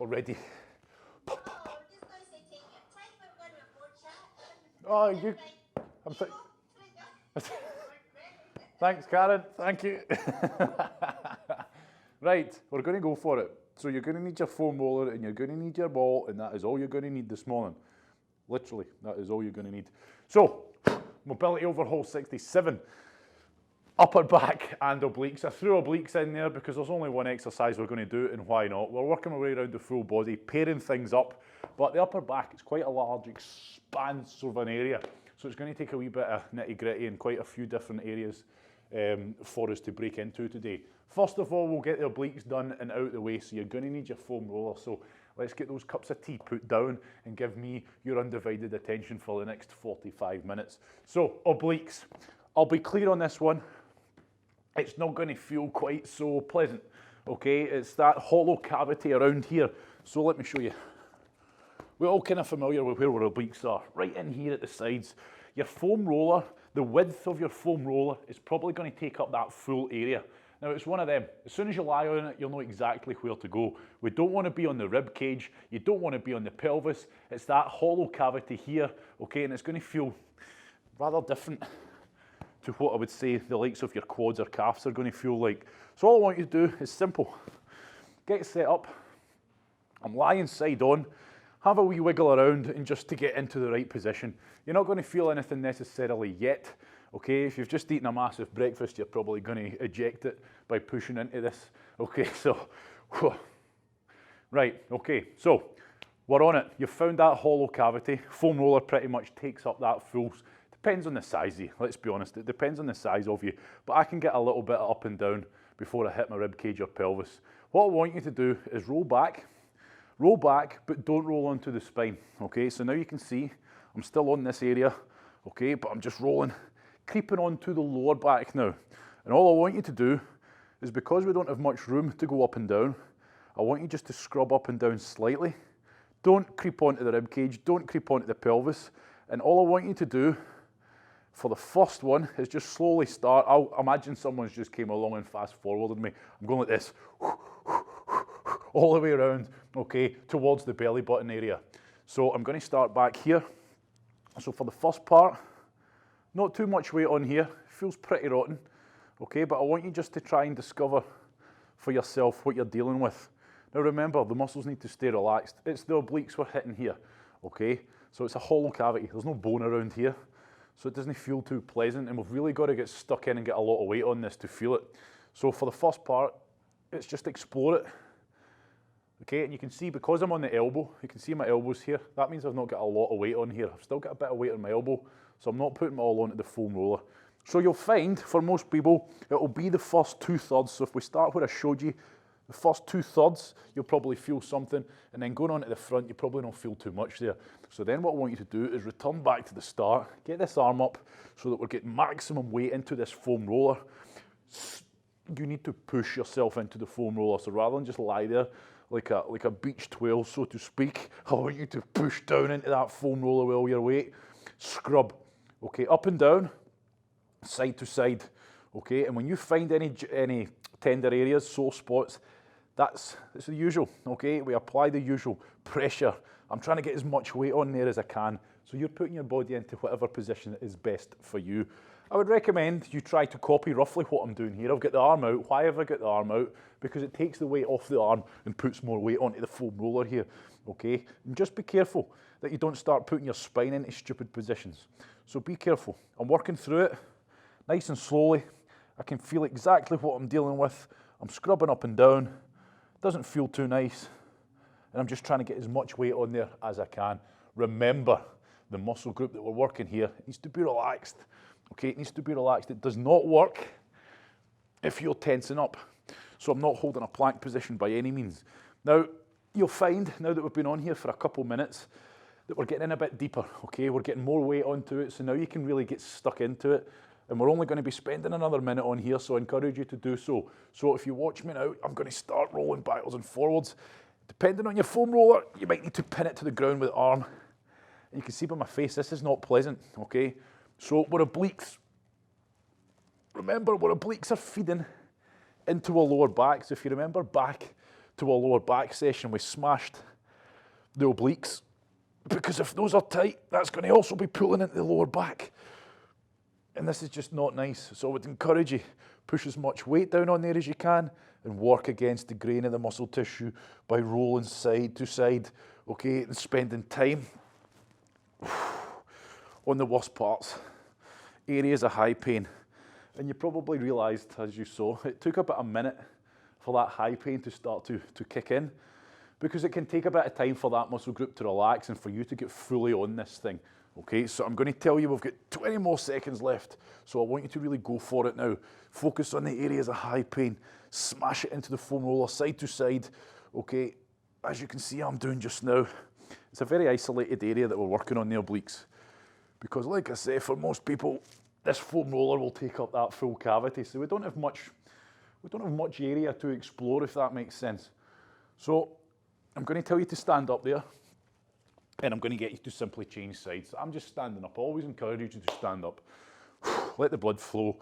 already. Oh, you. I'm Thanks, Karen. Thank you. Right, we're going to go for it. So you're going to need your foam roller and you're going to need your ball, and that is all you're going to need this morning. Literally, that is all you're going to need. So, mobility overhaul 67. Upper back and obliques. I threw obliques in there because there's only one exercise we're going to do, and why not? We're working our way around the full body, pairing things up, but the upper back is quite a large expanse of an area, so it's going to take a wee bit of nitty gritty in quite a few different areas for us to break into today. First of all, we'll get the obliques done and out of the way, so you're going to need your foam roller. So let's get those cups of tea put down and give me your undivided attention for the next 45 minutes. So, obliques. I'll be clear on this one. It's not going to feel quite so pleasant, okay? It's that hollow cavity around here. So let me show you. We're all kind of familiar with where our obliques are. Right in here at the sides. Your foam roller, the width of your foam roller is probably going to take up that full area. Now it's one of them. As soon as you lie on it, you'll know exactly where to go. We don't want to be on the rib cage. You don't want to be on the pelvis. It's that hollow cavity here, okay? And it's going to feel rather different to what I would say the likes of your quads or calves are going to feel like. So all I want you to do is simple. Get set up. I'm lying side on. Have a wee wiggle around and just to get into the right position. You're not going to feel anything necessarily yet. Okay, if you've just eaten a massive breakfast, you're probably going to eject it by pushing into this. Okay, so, right, okay, so we're on it. You've found that hollow cavity. Foam roller pretty much takes up that full. Depends on the size of you, let's be honest. It depends on the size of you, but I can get a little bit up and down before I hit my rib cage or pelvis. What I want you to do is roll back, but don't roll onto the spine, okay? So now you can see I'm still on this area, okay, but I'm just rolling, creeping onto the lower back now. And all I want you to do is, because we don't have much room to go up and down, I want you just to scrub up and down slightly. Don't creep onto the rib cage, don't creep onto the pelvis. And all I want you to do for the first one is just slowly start. I'll imagine someone's just came along and fast forwarded me. I'm going like this, all the way around, okay, towards the belly button area. So I'm going to start back here. So for the first part, not too much weight on here, feels pretty rotten, okay, but I want you just to try and discover for yourself what you're dealing with. Now remember, the muscles need to stay relaxed. It's the obliques we're hitting here, okay? So it's a hollow cavity, there's no bone around here, so it doesn't feel too pleasant, and we've really got to get stuck in and get a lot of weight on this to feel it. So for the first part, it's just explore it. Okay, and you can see, because I'm on the elbow, you can see my elbows here. That means I've not got a lot of weight on here. I've still got a bit of weight on my elbow, so I'm not putting it all onto the foam roller. So you'll find, for most people, it will be the first 2/3. So if we start where I showed you, the first 2/3, you'll probably feel something, and then going on to the front, you probably don't feel too much there. So then what I want you to do is return back to the start, get this arm up so that we're getting maximum weight into this foam roller. You need to push yourself into the foam roller, so rather than just lie there like a beached whale, so to speak, I want you to push down into that foam roller with all your weight. Scrub, okay, up and down, side to side, okay, and when you find any tender areas, sore spots, that's the usual, okay? We apply the usual pressure. I'm trying to get as much weight on there as I can, so you're putting your body into whatever position is best for you. I would recommend you try to copy roughly what I'm doing here. I've got the arm out. Why have I got the arm out? Because it takes the weight off the arm and puts more weight onto the foam roller here, okay? And just be careful that you don't start putting your spine into stupid positions. So be careful. I'm working through it nice and slowly. I can feel exactly what I'm dealing with. I'm scrubbing up and down. Doesn't feel too nice. And I'm just trying to get as much weight on there as I can. Remember, the muscle group that we're working here needs to be relaxed. Okay, it needs to be relaxed. It does not work if you're tensing up. So I'm not holding a plank position by any means. Now, you'll find, now that we've been on here for a couple minutes, that we're getting in a bit deeper, okay? We're getting more weight onto it, so now you can really get stuck into it. And we're only going to be spending another minute on here, so I encourage you to do so. So if you watch me now, I'm going to start rolling backwards and forwards. Depending on your foam roller, you might need to pin it to the ground with the arm. And you can see by my face, this is not pleasant, okay? So we're obliques. Remember, our obliques are feeding into our lower back. So if you remember back to our lower back session, we smashed the obliques, because if those are tight, that's going to also be pulling into the lower back. And this is just not nice. So I would encourage you, push as much weight down on there as you can and work against the grain of the muscle tissue by rolling side to side, okay, and spending time on the worst parts, areas of high pain. And you probably realised, as you saw, it took about a minute for that high pain to start to kick in, because it can take a bit of time for that muscle group to relax and for you to get fully on this thing. Okay, so I'm going to tell you we've got 20 more seconds left, so I want you to really go for it now. Focus on the areas of high pain, smash it into the foam roller side to side. Okay, as you can see I'm doing just now, it's a very isolated area that we're working on the obliques, because like I say, for most people, this foam roller will take up that full cavity, so we don't have much area to explore, if that makes sense. So I'm going to tell you to stand up there, and I'm going to get you to simply change sides. I'm just standing up. I always encourage you to stand up. Let the blood flow.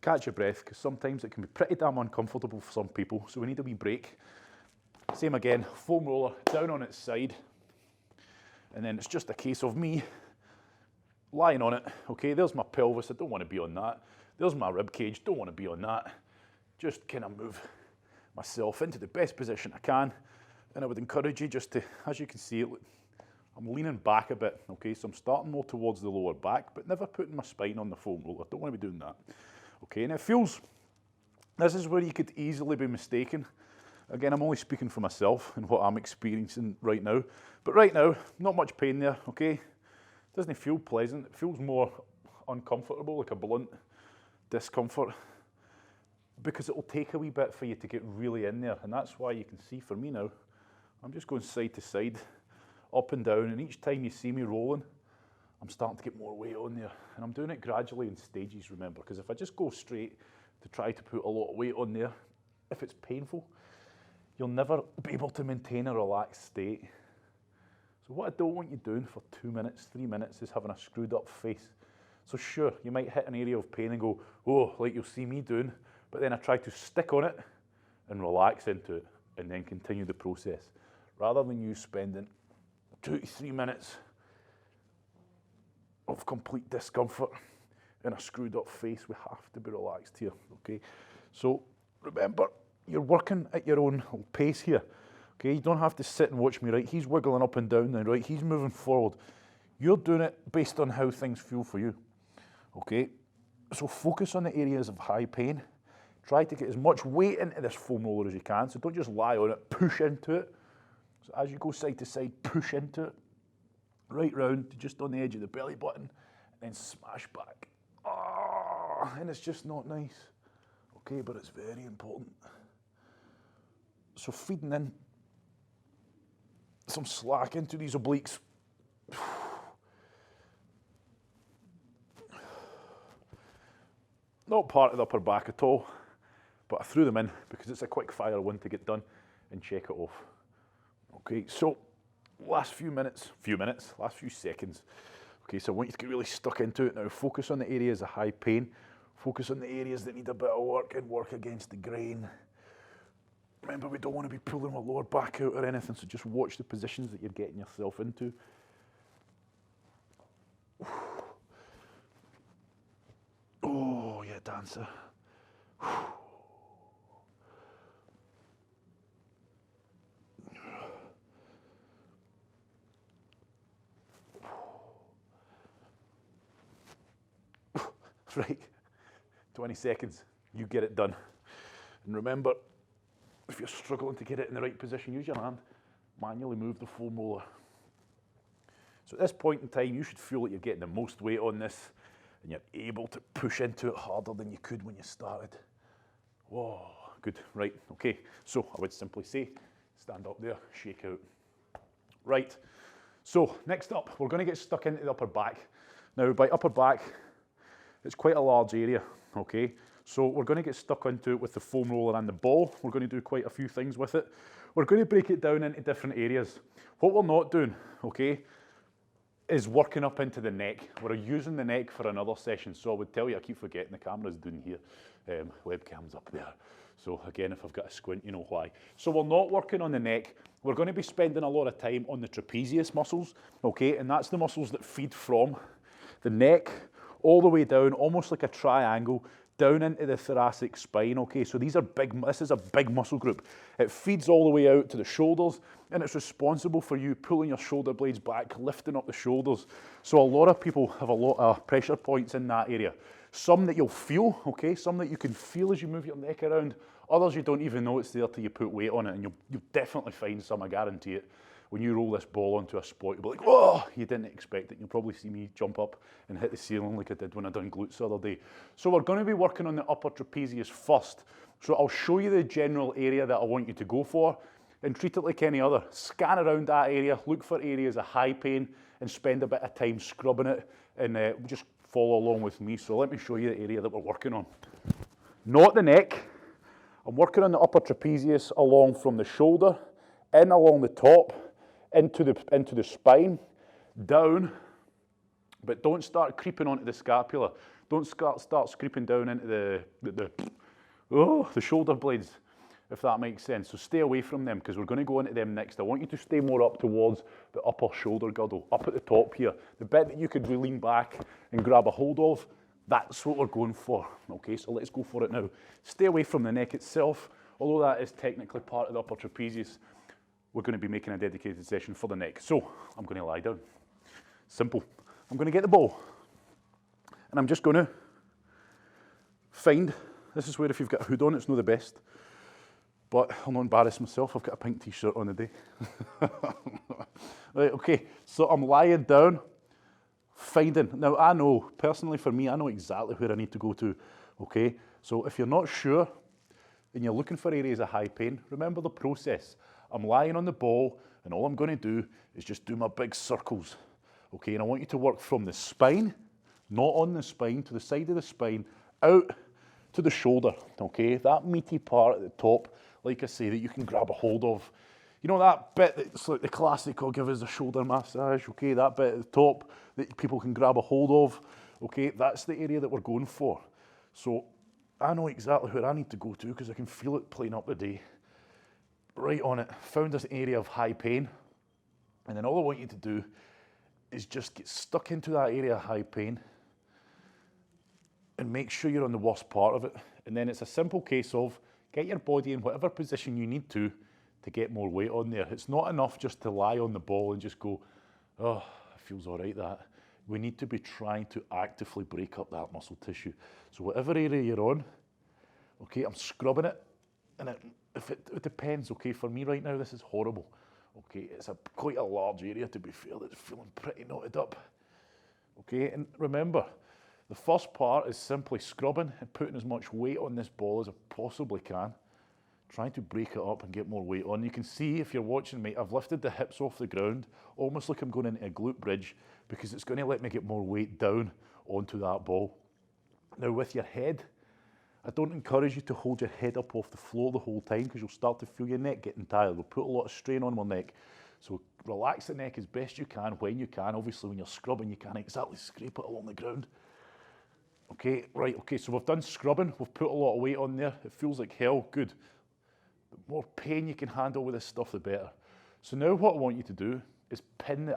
Catch your breath, because sometimes it can be pretty damn uncomfortable for some people, so we need a wee break. Same again, foam roller down on its side, and then it's just a case of me lying on it. Okay, there's my pelvis. I don't want to be on that. There's my rib cage. Don't want to be on that. Just kind of move myself into the best position I can, and I would encourage you just to, as you can see, I'm leaning back a bit, okay, so I'm starting more towards the lower back, but never putting my spine on the foam roller. Don't want to be doing that. Okay, and it feels, this is where you could easily be mistaken. Again, I'm only speaking for myself and what I'm experiencing right now. But right now, not much pain there, okay? Doesn't feel pleasant. It feels more uncomfortable, like a blunt discomfort, because it will take a wee bit for you to get really in there. And that's why you can see for me now, I'm just going side to side, up and down, and each time you see me rolling, I'm starting to get more weight on there. And I'm doing it gradually in stages, remember, because if I just go straight to try to put a lot of weight on there, if it's painful, you'll never be able to maintain a relaxed state. So what I don't want you doing for 2 minutes, 3 minutes is having a screwed up face. So sure, you might hit an area of pain and go, oh, like you'll see me doing, but then I try to stick on it and relax into it and then continue the process, rather than you spending 2 to 3 minutes of complete discomfort and a screwed up face. We have to be relaxed here, okay? So remember, you're working at your own pace here, okay? You don't have to sit and watch me, right? He's wiggling up and down now, right? He's moving forward. You're doing it based on how things feel for you, okay? So focus on the areas of high pain. Try to get as much weight into this foam roller as you can, so don't just lie on it, push into it. So as you go side to side, push into it, right round to just on the edge of the belly button, and then smash back. Ah, and it's just not nice, okay, but it's very important. So feeding in some slack into these obliques. Not part of the upper back at all, but I threw them in because it's a quick fire one to get done and check it off. Okay, so last few seconds. Okay, so I want you to get really stuck into it now. Focus on the areas of high pain. Focus on the areas that need a bit of work and work against the grain. Remember, we don't want to be pulling our lower back out or anything, so just watch the positions that you're getting yourself into. Oh, yeah, dancer. Right, 20 seconds, you get it done. And remember, if you're struggling to get it in the right position, use your hand, manually move the foam roller. So at this point in time, you should feel like you're getting the most weight on this and you're able to push into it harder than you could when you started. Whoa, good, right, okay. So I would simply say, stand up there, shake out. Right, so next up, we're gonna get stuck into the upper back. Now by upper back, it's quite a large area, okay? So we're going to get stuck into it with the foam roller and the ball. We're going to do quite a few things with it. We're going to break it down into different areas. What we're not doing, okay, is working up into the neck. We're using the neck for another session. So I would tell you, I keep forgetting the camera's down here. Webcam's up there. So again, if I've got a squint, you know why. So we're not working on the neck. We're going to be spending a lot of time on the trapezius muscles, okay? And that's the muscles that feed from the neck all the way down, almost like a triangle, down into the thoracic spine, okay? So these are this is a big muscle group. It feeds all the way out to the shoulders, and it's responsible for you pulling your shoulder blades back, lifting up the shoulders. So a lot of people have a lot of pressure points in that area. Some that you'll feel, okay? Some that you can feel as you move your neck around. Others you don't even know it's there till you put weight on it, and you'll definitely find some, I guarantee it. When you roll this ball onto a spot, you'll be like, whoa, you didn't expect it. You'll probably see me jump up and hit the ceiling like I did when I done glutes the other day. So we're going to be working on the upper trapezius first. So I'll show you the general area that I want you to go for and treat it like any other. Scan around that area, look for areas of high pain and spend a bit of time scrubbing it, and just follow along with me. So let me show you the area that we're working on. Not the neck. I'm working on the upper trapezius along from the shoulder, in along the top, into the spine, down, but don't start creeping onto the scapula. Don't start creeping down into the shoulder blades, if that makes sense. So stay away from them, because we're going to go into them next. I want you to stay more up towards the upper shoulder girdle, up at the top here. The bit that you could lean back and grab a hold of, that's what we're going for. Okay, so let's go for it now. Stay away from the neck itself, although that is technically part of the upper trapezius. We're going to be making a dedicated session for the neck. So I'm going to lie down. Simple. I'm going to get the ball, and I'm just going to find, this is where if you've got a hood on, it's not the best, but I'll not embarrass myself. I've got a pink t-shirt on today. Right, okay, so I'm lying down, finding. Now I know, personally for me, I know exactly where I need to go to, okay? So if you're not sure and you're looking for areas of high pain, remember the process. I'm lying on the ball, and all I'm going to do is just do my big circles, okay? And I want you to work from the spine, not on the spine, to the side of the spine, out to the shoulder, okay? That meaty part at the top, like I say, that you can grab a hold of. You know that bit that's like the classic, I'll give us a shoulder massage, okay? That bit at the top that people can grab a hold of, okay? That's the area that we're going for. So I know exactly where I need to go to, because I can feel it playing up the day. Right on it, found this area of high pain, and then all I want you to do is just get stuck into that area of high pain and make sure you're on the worst part of it. And then it's a simple case of get your body in whatever position you need to get more weight on there. It's not enough just to lie on the ball and just go, oh, it feels all right, that. We need to be trying to actively break up that muscle tissue. So whatever area you're on, okay, I'm scrubbing it, and it depends, okay? For me right now, this is horrible, okay? It's quite a large area, to be fair, that's feeling pretty knotted up, okay? And remember, the first part is simply scrubbing and putting as much weight on this ball as I possibly can, trying to break it up and get more weight on. You can see, if you're watching me, I've lifted the hips off the ground, almost like I'm going into a glute bridge, because it's going to let me get more weight down onto that ball. Now with your head, I don't encourage you to hold your head up off the floor the whole time, because you'll start to feel your neck getting tired. We'll put a lot of strain on my neck. So relax the neck as best you can when you can. Obviously when you're scrubbing, you can't exactly scrape it along the ground. Okay, right, okay, so we've done scrubbing. We've put a lot of weight on there. It feels like hell, good. The more pain you can handle with this stuff, the better. So now what I want you to do is pin the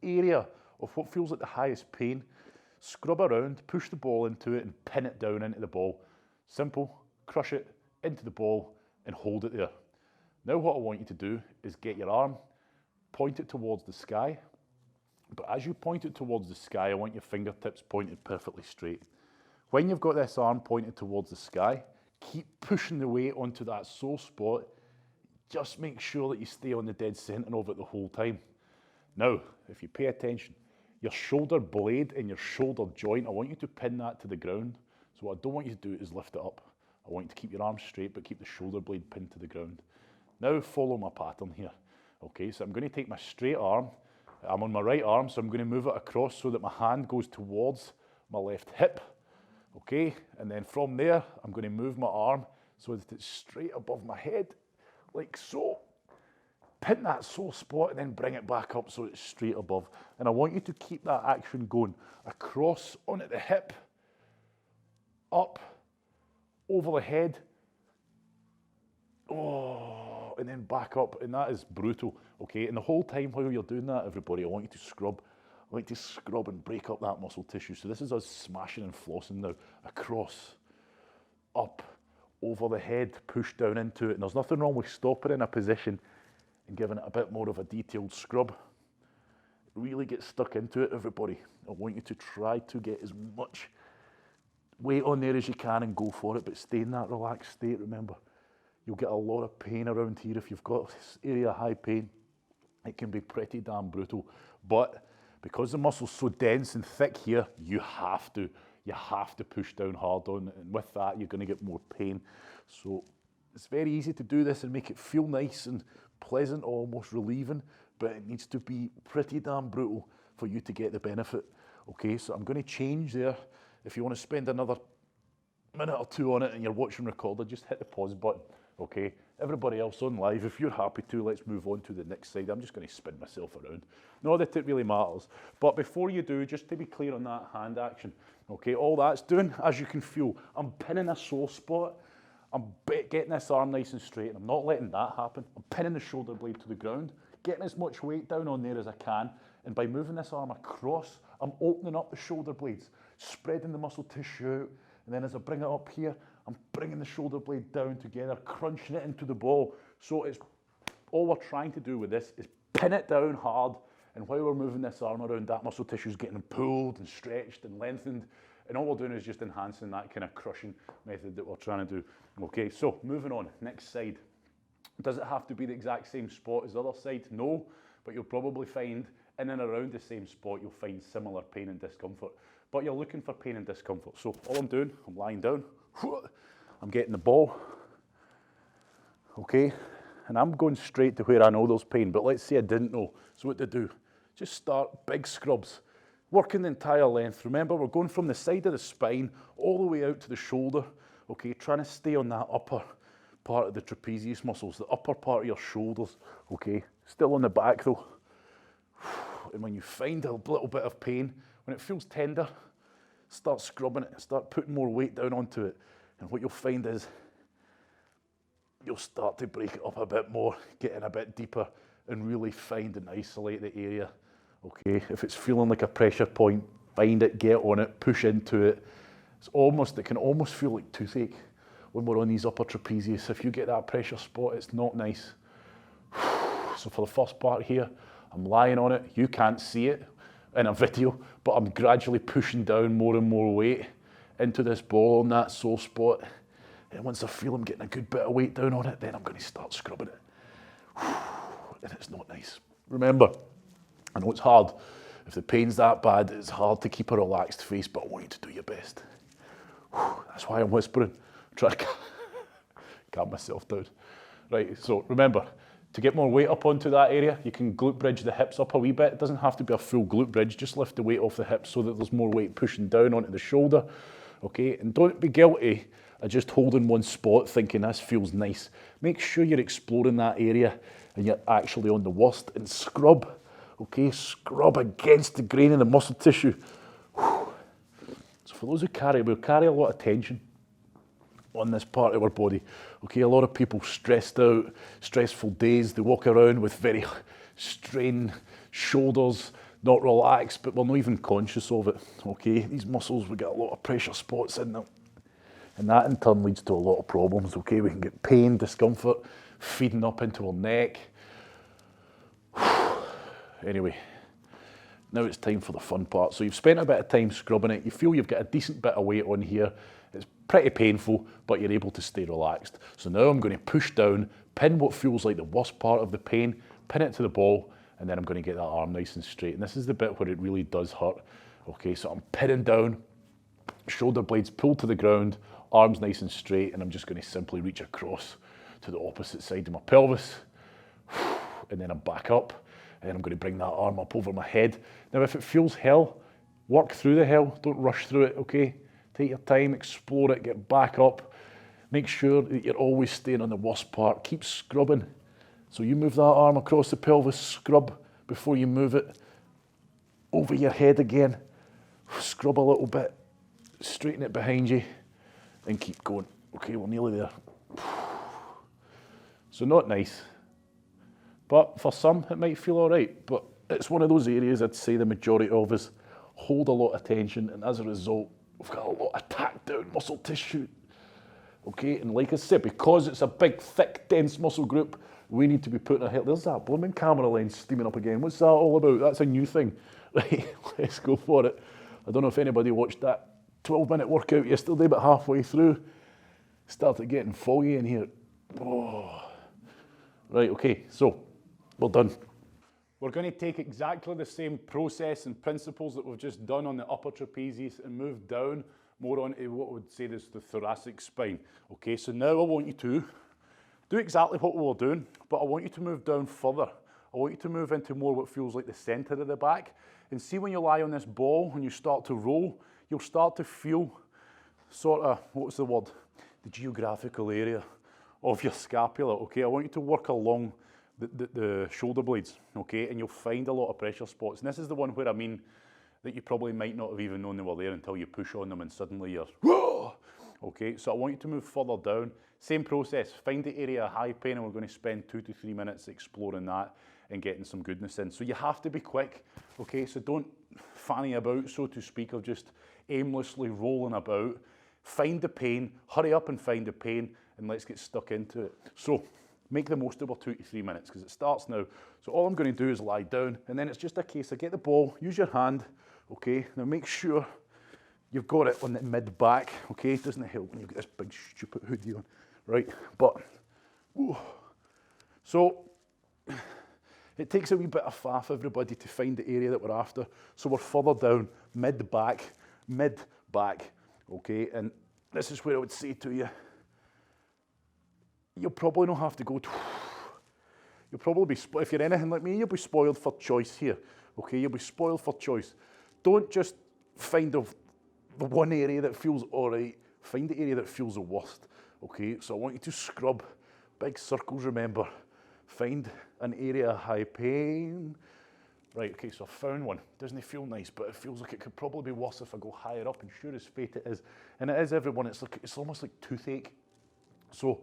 area of what feels like the highest pain, scrub around, push the ball into it, and pin it down into the ball. Simple, crush it into the ball and hold it there. Now what I want you to do is get your arm, point it towards the sky, but as you point it towards the sky, I want your fingertips pointed perfectly straight. When you've got this arm pointed towards the sky, keep pushing the weight onto that sore spot. Just make sure that you stay on the dead center of it the whole time. Now, if you pay attention, your shoulder blade and your shoulder joint, I want you to pin that to the ground. So what I don't want you to do is lift it up. I want you to keep your arm straight, but keep the shoulder blade pinned to the ground. Now follow my pattern here. Okay, so I'm going to take my straight arm. I'm on my right arm, so I'm going to move it across so that my hand goes towards my left hip. Okay, and then from there, I'm going to move my arm so that it's straight above my head, like so. Pin that sore spot and then bring it back up so it's straight above. And I want you to keep that action going across onto the hip, up, over the head, Oh, and then back up, and that is brutal, okay? And the whole time while you're doing that, everybody, I want you to scrub. I want you to scrub and break up that muscle tissue. So this is us smashing and flossing now, across, up, over the head, push down into it. And there's nothing wrong with stopping in a position and giving it a bit more of a detailed scrub. Really get stuck into it, everybody. I want you to try to get as much weight on there as you can and go for it, but stay in that relaxed state, remember. You'll get a lot of pain around here if you've got this area of high pain. It can be pretty damn brutal, but because the muscle's so dense and thick here, you have to push down hard on it, and with that, you're gonna get more pain. So it's very easy to do this and make it feel nice and pleasant, almost relieving, but it needs to be pretty damn brutal for you to get the benefit. Okay, so I'm gonna change there. If you wanna spend another minute or two on it and you're watching recorded, just hit the pause button, okay? Everybody else on live, if you're happy to, let's move on to the next side. I'm just gonna spin myself around. Not that it really matters, but before you do, just to be clear on that hand action, okay? All that's doing, as you can feel, I'm pinning a sore spot. I'm getting this arm nice and straight, and I'm not letting that happen. I'm pinning the shoulder blade to the ground, getting as much weight down on there as I can, and by moving this arm across, I'm opening up the shoulder blades, spreading the muscle tissue out, and then as I bring it up here, I'm bringing the shoulder blade down together, crunching it into the ball. So it's all we're trying to do with this is pin it down hard, and while we're moving this arm around, that muscle tissue is getting pulled and stretched and lengthened, and all we're doing is just enhancing that kind of crushing method that we're trying to do. Okay, so moving on, next side. Does it have to be the exact same spot as the other side? No, but you'll probably find in and around the same spot, you'll find similar pain and discomfort. But you're looking for pain and discomfort. So all I'm doing, I'm lying down, I'm getting the ball, okay? And I'm going straight to where I know there's pain, but let's say I didn't know. So what to do? Just start big scrubs, working the entire length. Remember, we're going from the side of the spine all the way out to the shoulder, okay? Trying to stay on that upper part of the trapezius muscles, the upper part of your shoulders, okay? Still on the back though. And when you find a little bit of pain, when it feels tender, start scrubbing it, start putting more weight down onto it. And what you'll find is you'll start to break it up a bit more, get in a bit deeper, and really find and isolate the area. Okay, if it's feeling like a pressure point, find it, get on it, push into it. It can almost feel like toothache when we're on these upper trapezius. If you get that pressure spot, it's not nice. So for the first part here, I'm lying on it. You can't see it in a video, but I'm gradually pushing down more and more weight into this ball on that sore spot. And once I feel I'm getting a good bit of weight down on it, then I'm going to start scrubbing it. And it's not nice. Remember, I know it's hard. If the pain's that bad, it's hard to keep a relaxed face, but I want you to do your best. That's why I'm whispering. I'm trying to calm myself down. Right, so remember, to get more weight up onto that area, you can glute bridge the hips up a wee bit. It doesn't have to be a full glute bridge, just lift the weight off the hips so that there's more weight pushing down onto the shoulder, okay? And don't be guilty of just holding one spot thinking this feels nice. Make sure you're exploring that area and you're actually on the worst, and scrub, okay? Scrub against the grain of the muscle tissue. So for those who we'll carry a lot of tension on this part of our body. Okay, a lot of people stressed out, stressful days, they walk around with very strained shoulders, not relaxed, but we're not even conscious of it. Okay, these muscles, we get a lot of pressure spots in them, and that in turn leads to a lot of problems. Okay, we can get pain, discomfort, feeding up into our neck. Anyway, now it's time for the fun part. So you've spent a bit of time scrubbing it, you feel you've got a decent bit of weight on here. It's pretty painful, but you're able to stay relaxed. So now I'm going to push down, pin what feels like the worst part of the pain, pin it to the ball, and then I'm going to get that arm nice and straight. And this is the bit where it really does hurt. Okay, so I'm pinning down, shoulder blades pulled to the ground, arms nice and straight, and I'm just going to simply reach across to the opposite side of my pelvis, and then I'm back up, and then I'm going to bring that arm up over my head. Now, if it feels hell, work through the hell, don't rush through it, okay? Take your time, explore it, get back up. Make sure that you're always staying on the worst part. Keep scrubbing. So you move that arm across the pelvis, scrub before you move it over your head again. Scrub a little bit, straighten it behind you, and keep going. Okay, we're nearly there. So not nice. But for some, it might feel all right. But it's one of those areas I'd say the majority of us hold a lot of tension, and as a result, we've got a lot of tacked down muscle tissue. Okay, and like I said, because it's a big, thick, dense muscle group, we need to be putting our head. There's that blooming camera lens steaming up again. What's that all about? That's a new thing. Right, let's go for it. I don't know if anybody watched that 12-minute workout yesterday, but halfway through, started getting foggy in here. Oh. Right, okay, so we're done. We're going to take exactly the same process and principles that we've just done on the upper trapezius and move down more onto what we would say is the thoracic spine. Okay, so now I want you to do exactly what we were doing, but I want you to move down further. I want you to move into more what feels like the center of the back. And see, when you lie on this ball, when you start to roll, you'll start to feel sort of, what's the word? The geographical area of your scapula, okay? I want you to work along the shoulder blades, okay? And you'll find a lot of pressure spots. And this is the one where I mean that you probably might not have even known they were there until you push on them and suddenly you're, whoa! Okay, so I want you to move further down. Same process, find the area of high pain, and we're going to spend 2 to 3 minutes exploring that and getting some goodness in. So you have to be quick, okay? So don't fanny about, so to speak, of just aimlessly rolling about. Find the pain, hurry up and find the pain, and let's get stuck into it. So make the most of our 2 to 3 minutes, because it starts now. So all I'm going to do is lie down, and then it's just a case of get the ball, use your hand, okay? Now make sure you've got it on the mid-back, okay? It doesn't help when you've got this big stupid hoodie on, right? But, ooh. So it takes a wee bit of faff, everybody, to find the area that we're after. So we're further down, mid-back, okay? And this is where I would say to you, you'll probably not have to go to, you'll probably be, if you're anything like me, you'll be spoiled for choice here, okay? You'll be spoiled for choice. Don't just find the one area that feels all right, find the area that feels the worst, okay? So I want you to scrub, big circles, remember. Find an area of high pain. Right, okay, so I found one. Doesn't it feel nice, but it feels like it could probably be worse if I go higher up, and sure as fate it is. And it is, everyone, it's almost like toothache. So,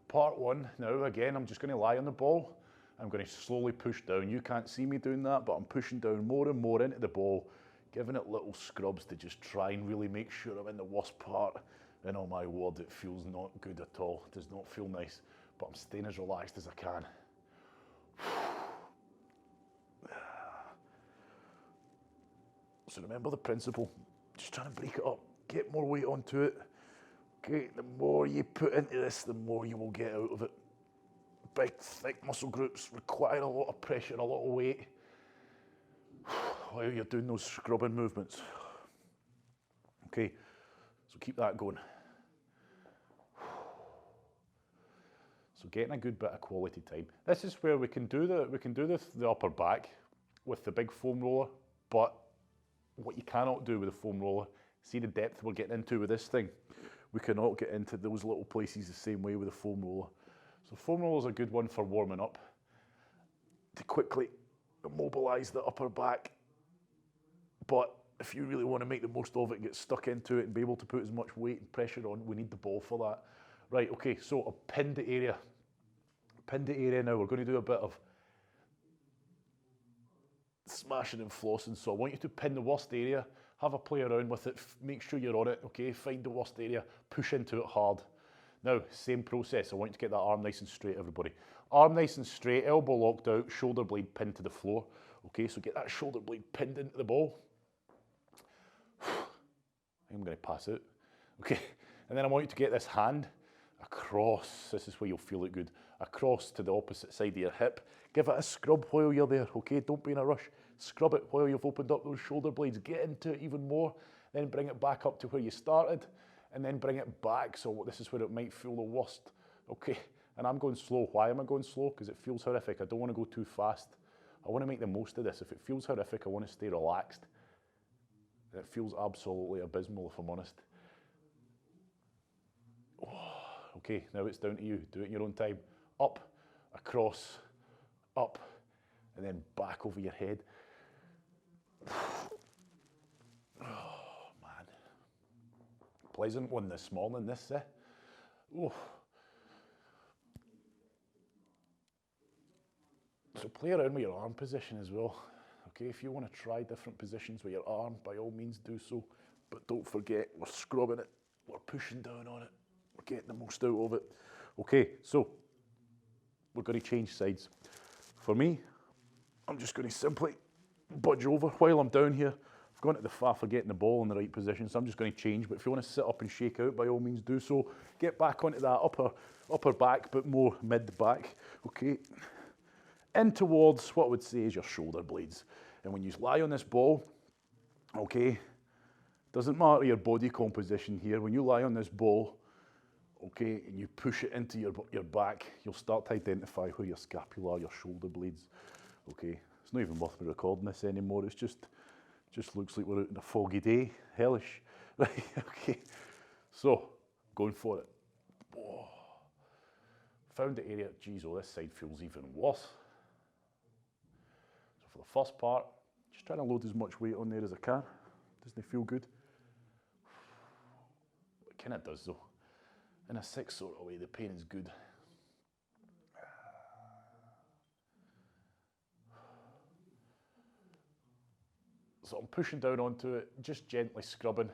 part one, now again, I'm just going to lie on the ball. I'm going to slowly push down. You can't see me doing that, but I'm pushing down more and more into the ball, giving it little scrubs to just try and really make sure I'm in the worst part. And oh my word, it feels not good at all. It does not feel nice, but I'm staying as relaxed as I can. So remember the principle, just trying to break it up, get more weight onto it. Okay, the more you put into this, the more you will get out of it. Big, thick muscle groups require a lot of pressure, a lot of weight while you're doing those scrubbing movements. Okay, so keep that going. So getting a good bit of quality time. This is where we can do the upper back with the big foam roller, but what you cannot do with the foam roller, see the depth we're getting into with this thing, we cannot get into those little places the same way with the foam roller. So foam roller is a good one for warming up, to quickly immobilize the upper back. But if you really want to make the most of it, get stuck into it and be able to put as much weight and pressure on, we need the ball for that. Right, okay, so I've pinned the area. Pinned the area now. We're going to do a bit of smashing and flossing. So I want you to pin the worst area, have a play around with it, make sure you're on it, okay? Find the worst area, push into it hard. Now, same process. I want you to get that arm nice and straight, everybody. Arm nice and straight, elbow locked out, shoulder blade pinned to the floor. Okay, so get that shoulder blade pinned into the ball. I'm going to pass out. Okay, and then I want you to get this hand across, this is where you'll feel it good, across to the opposite side of your hip. Give it a scrub while you're there, okay? Don't be in a rush. Scrub it while you've opened up those shoulder blades. Get into it even more, then bring it back up to where you started, and then bring it back. So this is where it might feel the worst, okay? And I'm going slow. Why am I going slow? Because it feels horrific. I don't want to go too fast. I want to make the most of this. If it feels horrific, I want to stay relaxed. It feels absolutely abysmal, if I'm honest. Oh, okay, now it's down to you. Do it in your own time. Up, across, up, and then back over your head. Oh, man. Pleasant one this morning, this, eh? Oh. So play around with your arm position as well. Okay, if you want to try different positions with your arm, by all means do so. But don't forget, we're scrubbing it, we're pushing down on it, we're getting the most out of it. Okay, so we're going to change sides. For me, I'm just going to simply budge over while I'm down here. I've gone to the faff of getting the ball in the right position, so I'm just going to change. But if you want to sit up and shake out, by all means do so. Get back onto that upper back, but more mid-back. Okay. In towards what I would say is your shoulder blades. And when you lie on this ball, okay, doesn't matter your body composition here. When you lie on this ball, okay, and you push it into your back, you'll start to identify where your scapula, your shoulder blades. Okay, it's not even worth me recording this anymore. It's just looks like we're out on a foggy day. Hellish. Right, okay. So, going for it. Oh. Found the area. Geez, oh, this side feels even worse. So for the first part, just trying to load as much weight on there as I can. Doesn't it feel good? It kind of does though. In a sick sort of way, the pain is good. So I'm pushing down onto it, just gently scrubbing,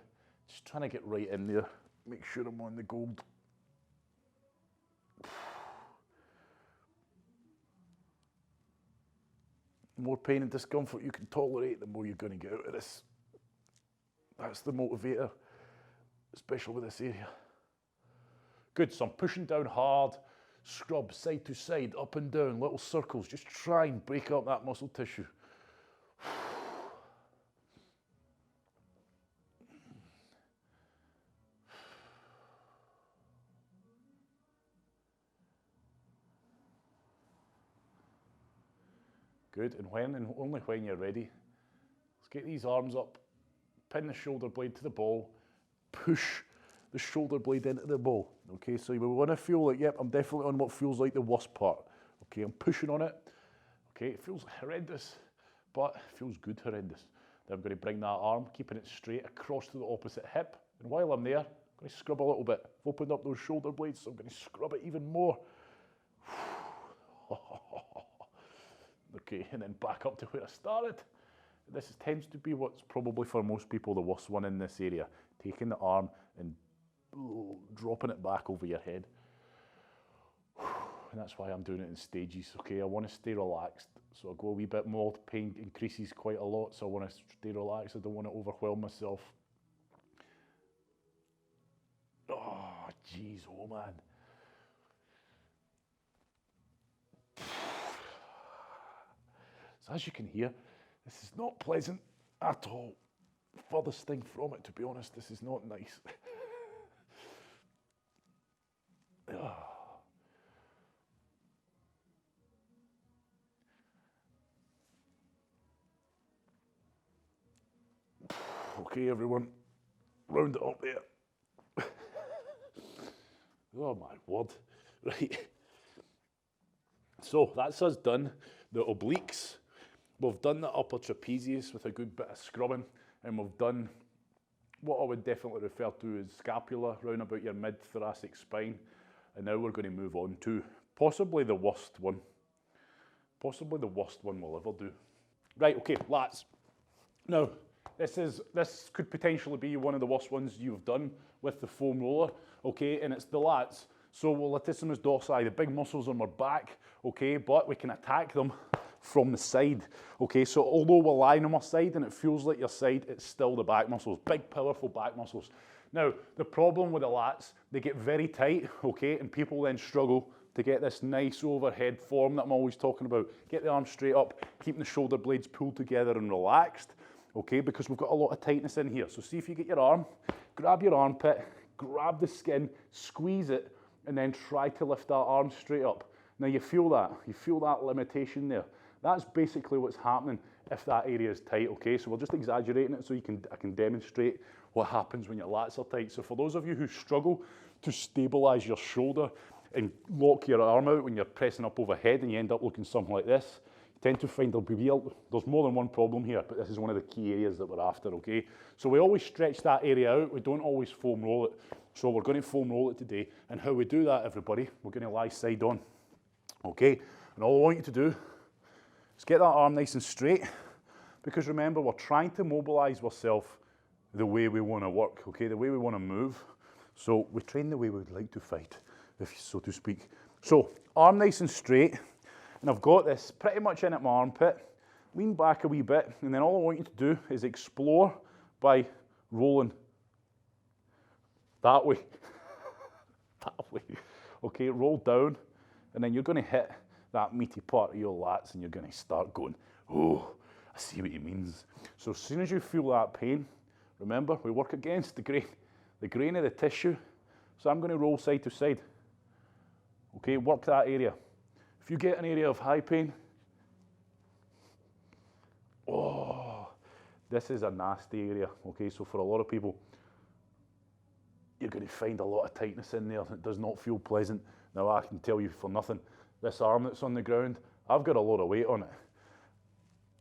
just trying to get right in there, make sure I'm on the gold. The more pain and discomfort you can tolerate, the more you're going to get out of this. That's the motivator, especially with this area. Good, so I'm pushing down hard, scrub side to side, up and down, little circles, just try and break up that muscle tissue. Good, and when and only when you're ready, let's get these arms up, pin the shoulder blade to the ball, push the shoulder blade into the ball. Okay, so we want to feel like, yep, I'm definitely on what feels like the worst part. Okay, I'm pushing on it. Okay, it feels horrendous, but it feels good horrendous. Then I'm going to bring that arm, keeping it straight across to the opposite hip. And while I'm there, I'm going to scrub a little bit. I've opened up those shoulder blades, so I'm going to scrub it even more. Okay, and then back up to where I started. This tends to be what's probably for most people the worst one in this area. Taking the arm and dropping it back over your head. And that's why I'm doing it in stages. Okay, I want to stay relaxed. So I go a wee bit more, the pain increases quite a lot, so I want to stay relaxed. I don't want to overwhelm myself. Oh, jeez, oh man. So as you can hear, this is not pleasant at all. Furthest thing from it, to be honest, this is not nice. Okay, everyone, round it up there. Oh my word, right. So that's us done the obliques. We've done the upper trapezius with a good bit of scrubbing, and we've done what I would definitely refer to as scapula, round about your mid-thoracic spine. And now we're going to move on to possibly the worst one. Possibly the worst one we'll ever do. Right, okay, lats. Now, this could potentially be one of the worst ones you've done with the foam roller, okay, and it's the lats. So latissimus dorsi, the big muscles on our back, okay, but we can attack them from the side, okay, so although we're lying on our side and it feels like your side, it's still the back muscles, big powerful back muscles. Now, the problem with the lats, they get very tight, okay, and people then struggle to get this nice overhead form that I'm always talking about. Get the arm straight up, keeping the shoulder blades pulled together and relaxed, okay, because we've got a lot of tightness in here. So see if you get your arm, grab your armpit, grab the skin, squeeze it, and then try to lift that arm straight up. Now you feel that limitation there. That's basically what's happening if that area is tight, okay? So we're just exaggerating it so I can demonstrate what happens when your lats are tight. So for those of you who struggle to stabilize your shoulder and lock your arm out when you're pressing up overhead and you end up looking something like this, you tend to find there's more than one problem here, but this is one of the key areas that we're after, okay? So we always stretch that area out. We don't always foam roll it. So we're going to foam roll it today. And how we do that, everybody, we're going to lie side on, okay? And all I want you to do Let's get that arm nice and straight, because remember, we're trying to mobilize ourselves the way we want to work, okay, the way we want to move. So we train the way we would like to fight, if so to speak. So arm nice and straight, and I've got this pretty much in at my armpit. Lean back a wee bit, and then all I want you to do is explore by rolling that way, that way. Okay, roll down, and then you're going to hit that meaty part of your lats, and you're going to start going, oh, I see what he means. So as soon as you feel that pain, remember, we work against the grain of the tissue. So I'm going to roll side to side. Okay, work that area. If you get an area of high pain, oh, this is a nasty area. Okay, so for a lot of people, you're going to find a lot of tightness in there. It does not feel pleasant. Now, I can tell you for nothing, this arm that's on the ground, I've got a lot of weight on it.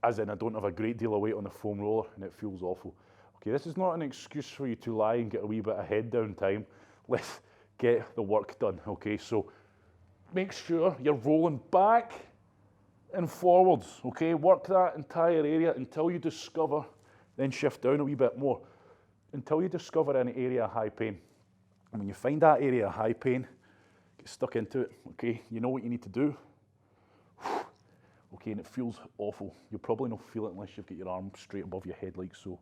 As in, I don't have a great deal of weight on the foam roller, and it feels awful. Okay, this is not an excuse for you to lie and get a wee bit of head down time. Let's get the work done, okay? So make sure you're rolling back and forwards, okay? Work that entire area until you discover, then shift down a wee bit more, until you discover an area of high pain. And when you find that area of high pain, get stuck into it, okay? You know what you need to do. Okay, and it feels awful. You'll probably not feel it unless you've got your arm straight above your head like so.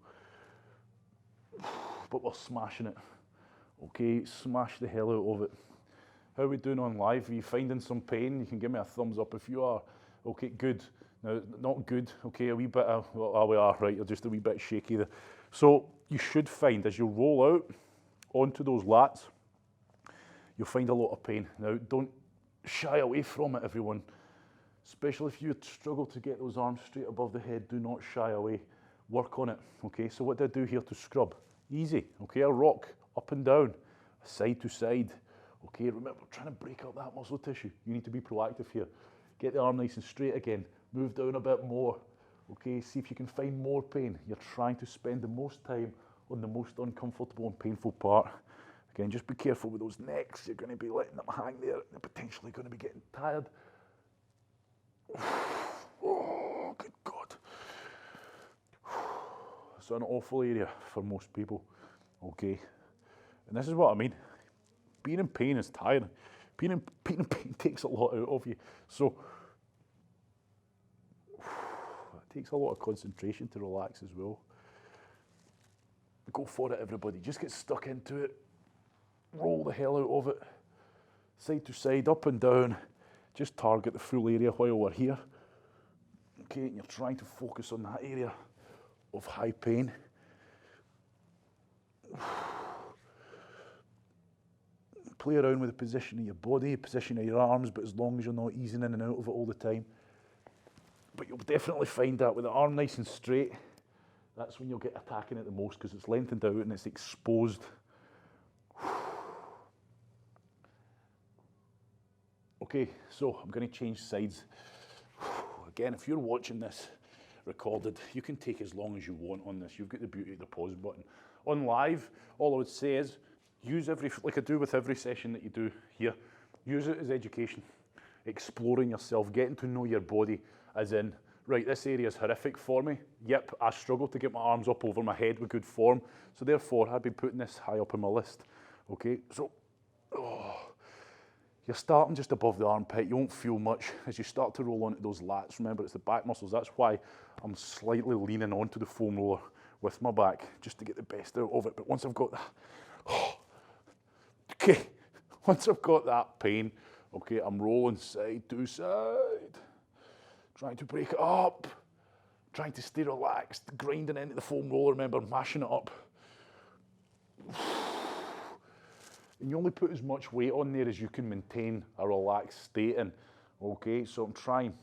But we're smashing it. Okay, smash the hell out of it. How are we doing on live? Are you finding some pain? You can give me a thumbs up if you are. Okay, good. Now, not good. Okay, a wee bit of, well, we are, right, you're just a wee bit shaky there. So you should find, as you roll out onto those lats, you'll find a lot of pain. Now, don't shy away from it, everyone. Especially if you struggle to get those arms straight above the head, do not shy away. Work on it, okay? So what do I do here to scrub? Easy, okay? I rock up and down, side to side. Okay, remember, trying to break up that muscle tissue. You need to be proactive here. Get the arm nice and straight again. Move down a bit more. Okay, see if you can find more pain. You're trying to spend the most time on the most uncomfortable and painful part. Again, just be careful with those necks. You're going to be letting them hang there. They're potentially going to be getting tired. Oh, good God. It's an awful area for most people. Okay, and this is what I mean. Being in pain is tiring. Being in pain takes a lot out of you. So it takes a lot of concentration to relax as well. Go for it, everybody. Just get stuck into it. Roll the hell out of it. Side to side, up and down. Just target the full area while we're here. Okay, and you're trying to focus on that area of high pain. Play around with the position of your body, position of your arms, but as long as you're not easing in and out of it all the time. But you'll definitely find that with the arm nice and straight, that's when you'll get attacking it the most, because it's lengthened out and it's exposed. Okay, so I'm going to change sides. Again, if you're watching this recorded, you can take as long as you want on this. You've got the beauty of the pause button. On live, all I would say is, use like I do with every session that you do here, use it as education, exploring yourself, getting to know your body, as in, right, this area is horrific for me. Yep, I struggle to get my arms up over my head with good form, so therefore I'd be putting this high up on my list. Okay, so, you're starting just above the armpit. You won't feel much as you start to roll onto those lats. Remember, it's the back muscles. That's why I'm slightly leaning onto the foam roller with my back, just to get the best out of it. But once I've got that, okay, once I've got that pain, okay, I'm rolling side to side, trying to break it up, trying to stay relaxed, grinding into the foam roller, remember, mashing it up. And you only put as much weight on there as you can maintain a relaxed state in, okay? So I'm trying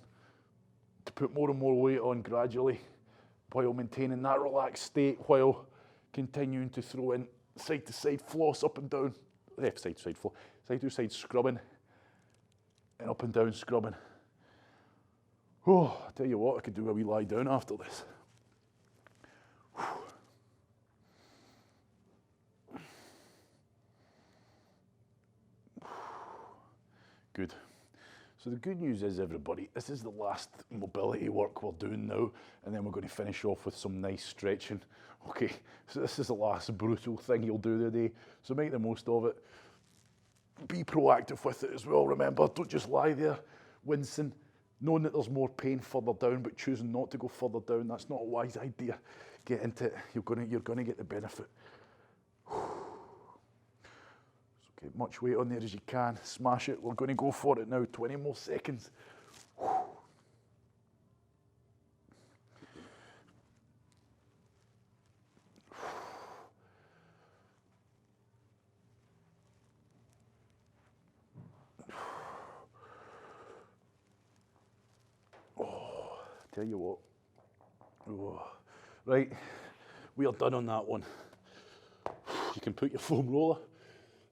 to put more and more weight on gradually while maintaining that relaxed state, while continuing to throw in side to side floss up and down, side to side floss, side to side scrubbing, and up and down scrubbing. Oh, I tell you what, I could do a wee lie down after this. Good. So the good news is, everybody, this is the last mobility work we're doing now, and then we're going to finish off with some nice stretching. Okay, so this is the last brutal thing you'll do today, so make the most of it. Be proactive with it as well, remember, don't just lie there wincing, knowing that there's more pain further down, but choosing not to go further down. That's not a wise idea. Get into it, you're gonna get the benefit. Get much weight on there as you can. Smash it. We're going to go for it now. 20 more seconds. Oh, tell you what. Oh. Right, we are done on that one. You can put your foam roller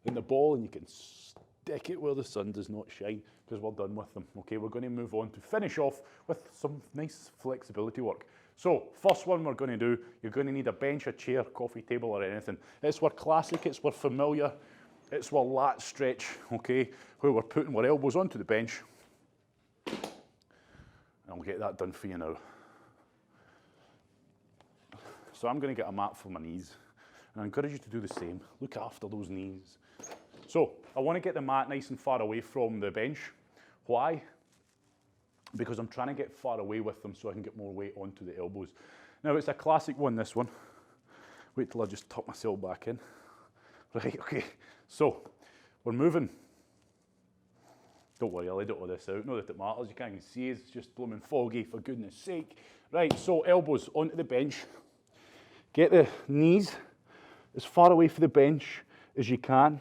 in the ball and you can stick it where the sun does not shine, because we're done with them. Okay, we're going to move on to finish off with some nice flexibility work. So first one we're going to do, you're going to need a bench, a chair, coffee table or anything. It's where classic, it's where familiar, it's where lat stretch, okay, where we're putting our elbows onto the bench. And I'll get that done for you now. So I'm going to get a mat for my knees, and I encourage you to do the same. Look after those knees. So I want to get the mat nice and far away from the bench. Why? Because I'm trying to get far away with them so I can get more weight onto the elbows. Now it's a classic one, this one. Wait till I just tuck myself back in. Right, okay. So we're moving. Don't worry, I'll edit all this out. Not that it matters, you can't even see, it's just blooming foggy, for goodness sake. Right, so elbows onto the bench. Get the knees as far away from the bench as you can,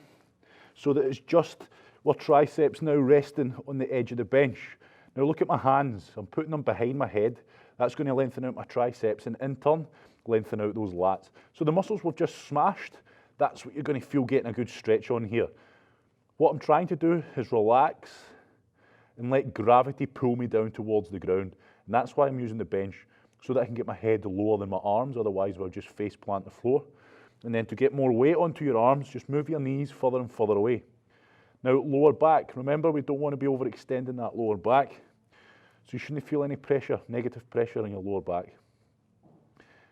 so that it's just our triceps now resting on the edge of the bench. Now look at my hands, I'm putting them behind my head. That's going to lengthen out my triceps and in turn, lengthen out those lats. So the muscles we've just smashed, that's what you're going to feel getting a good stretch on here. What I'm trying to do is relax and let gravity pull me down towards the ground. And that's why I'm using the bench, so that I can get my head lower than my arms, otherwise we'll just face plant the floor. And then to get more weight onto your arms, just move your knees further and further away. Now, lower back. Remember, we don't want to be overextending that lower back. So you shouldn't feel any pressure, negative pressure on your lower back.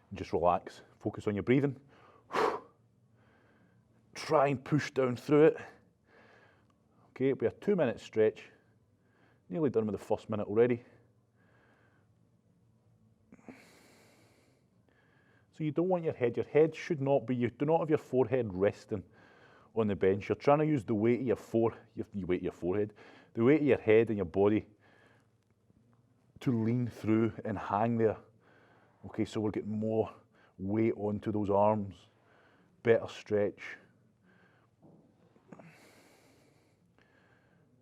And just relax. Focus on your breathing. Try and push down through it. Okay, it'll be a 2-minute stretch. Nearly done with the first minute already. So you don't want your head should not be, you do not have your forehead resting on the bench. You're trying to use the weight of your forehead, the weight of your head and your body to lean through and hang there. Okay, so we're getting more weight onto those arms, better stretch.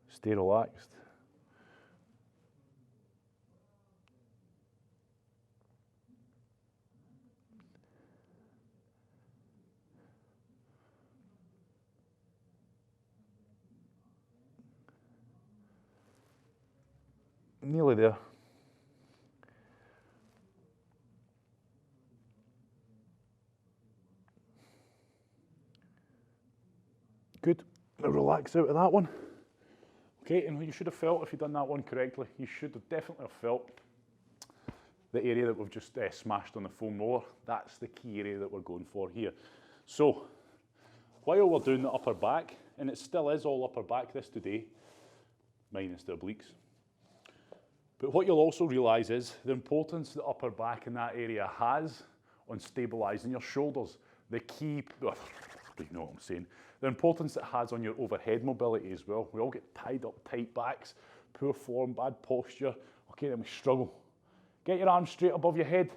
Stay relaxed. Nearly there. Good. Now relax out of that one. Okay, and you should have felt, if you've done that one correctly, you should have definitely have felt the area that we've just smashed on the foam roller. That's the key area that we're going for here. So, while we're doing the upper back, and it still is all upper back this today, minus the obliques, but what you'll also realise is the importance the upper back in that area has on stabilising your shoulders. The key, you know what I'm saying, the importance it has on your overhead mobility as well. We all get tied up, tight backs, poor form, bad posture. Okay, then we struggle. Get your arms straight above your head.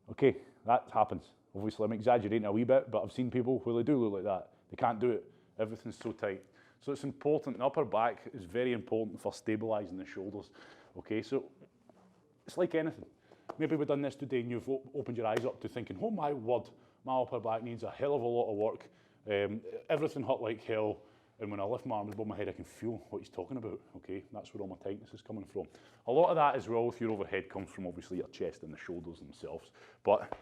Okay, that happens. Obviously, I'm exaggerating a wee bit, but I've seen people who they do look like that. They can't do it. Everything's so tight. So it's important. The upper back is very important for stabilising the shoulders. Okay, so it's like anything. Maybe we've done this today and you've opened your eyes up to thinking, oh my word, my upper back needs a hell of a lot of work. Everything hurt like hell, and when I lift my arms above my head, I can feel what he's talking about. Okay, that's where all my tightness is coming from. A lot of that as well with your overhead comes from obviously your chest and the shoulders themselves, but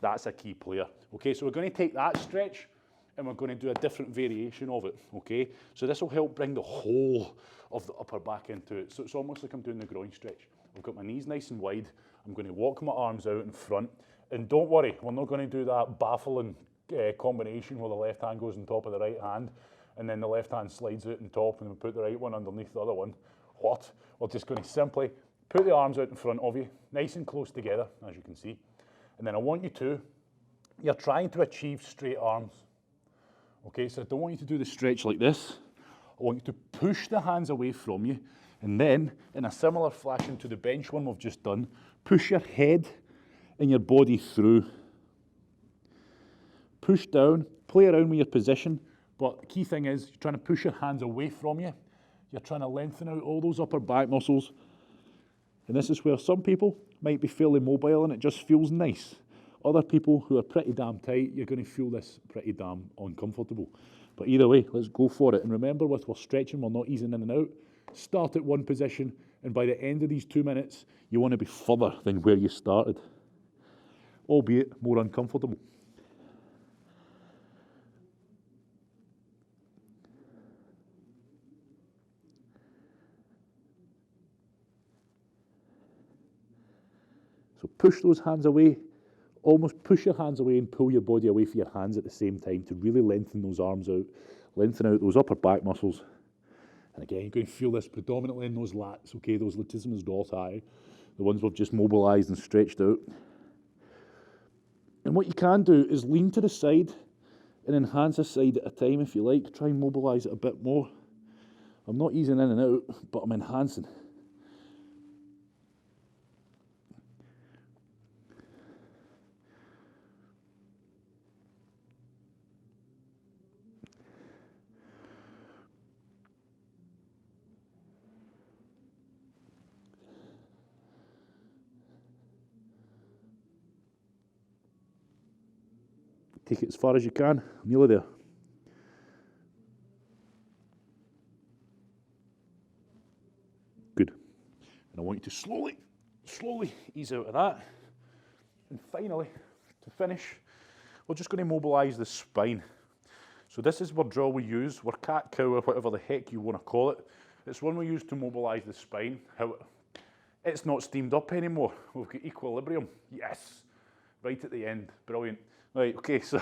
that's a key player. Okay, so we're going to take that stretch and we're going to do a different variation of it, okay? So this will help bring the whole of the upper back into it. So it's almost like I'm doing the groin stretch. I've got my knees nice and wide. I'm going to walk my arms out in front. And don't worry, we're not going to do that baffling combination where the left hand goes on top of the right hand and then the left hand slides out on top and we put the right one underneath the other one. What? We're just going to simply put the arms out in front of you, nice and close together, as you can see. And then I want you to, you're trying to achieve straight arms. Okay, so I don't want you to do the stretch like this. I want you to push the hands away from you, and then, in a similar fashion to the bench one we've just done, push your head and your body through. Push down, play around with your position, but the key thing is you're trying to push your hands away from you. You're trying to lengthen out all those upper back muscles. And this is where some people might be fairly mobile and it just feels nice. Other people who are pretty damn tight, you're going to feel this pretty damn uncomfortable. But either way, let's go for it. And remember, with we're stretching, we're not easing in and out. Start at one position, and by the end of these 2 minutes, you want to be further than where you started, albeit more uncomfortable. So push those hands away. Almost push your hands away and pull your body away from your hands at the same time to really lengthen those arms out, lengthen out those upper back muscles. And again, you're going to feel this predominantly in those lats, okay, those latissimus dorsi, the ones we've just mobilised and stretched out. And what you can do is lean to the side and enhance a side at a time if you like. Try and mobilise it a bit more. I'm not easing in and out, but I'm enhancing. Take it as far as you can, nearly there. Good. And I want you to slowly ease out of that. And finally, to finish, we're just going to mobilise the spine. So this is our drill we use, our cat cow, or whatever the heck you want to call it. It's one we use to mobilise the spine. It's not steamed up anymore. We've got equilibrium. Yes. Right at the end. Brilliant. Right, okay, so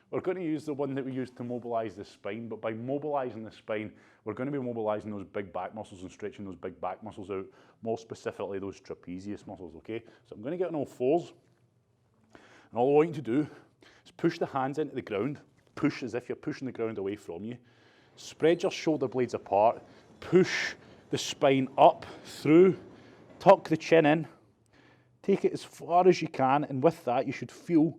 we're going to use the one that we use to mobilise the spine, but by mobilising the spine, we're going to be mobilising those big back muscles and stretching those big back muscles out, more specifically those trapezius muscles, okay? So I'm going to get on all fours, and all I want you to do is push the hands into the ground, push as if you're pushing the ground away from you, spread your shoulder blades apart, push the spine up, through, tuck the chin in, take it as far as you can, and with that you should feel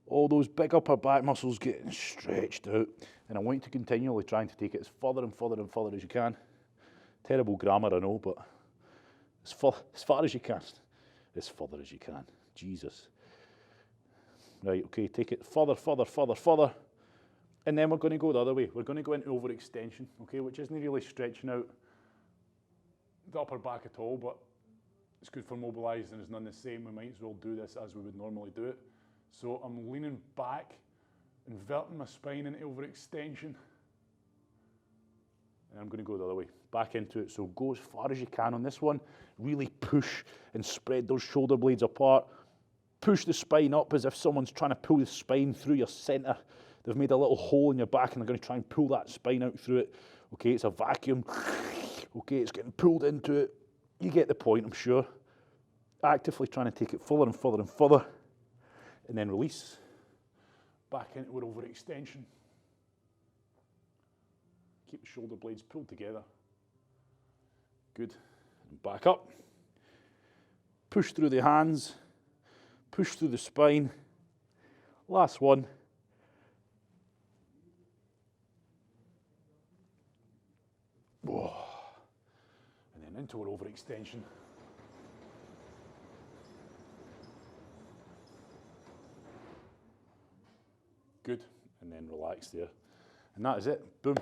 all those big upper back muscles getting stretched out. And I want you to continually trying to take it as further and further and further as you can. Terrible grammar, I know, but as far as you can. As further as you can. Jesus. Right, okay, take it further, further, further, further. And then we're going to go the other way. We're going to go into overextension, okay, which isn't really stretching out the upper back at all, but it's good for mobilising. It's none the same. We might as well do this as we would normally do it. So I'm leaning back, inverting my spine into overextension. And I'm going to go the other way, back into it. So go as far as you can on this one. Really push and spread those shoulder blades apart. Push the spine up as if someone's trying to pull the spine through your centre. They've made a little hole in your back and they're going to try and pull that spine out through it. Okay, it's a vacuum. Okay, it's getting pulled into it. You get the point, I'm sure. Actively trying to take it further and further and further. And then release. Back into our overextension. Keep the shoulder blades pulled together. Good. And back up. Push through the hands. Push through the spine. Last one. Whoa. And then into our overextension. Good, and then relax there. And that is it, boom.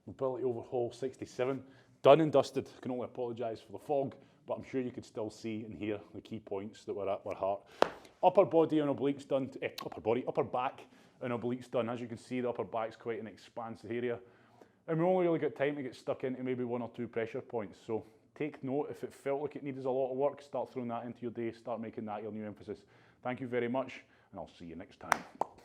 Mobility Overhaul 67, done and dusted. I can only apologise for the fog, but I'm sure you could still see and hear the key points that were at our heart. Upper body and obliques done, upper back and obliques done. As you can see, the upper back's quite an expansive area. And we only really got time to get stuck into maybe 1 or 2 pressure points. So take note, if it felt like it needed a lot of work, start throwing that into your day, start making that your new emphasis. Thank you very much, and I'll see you next time.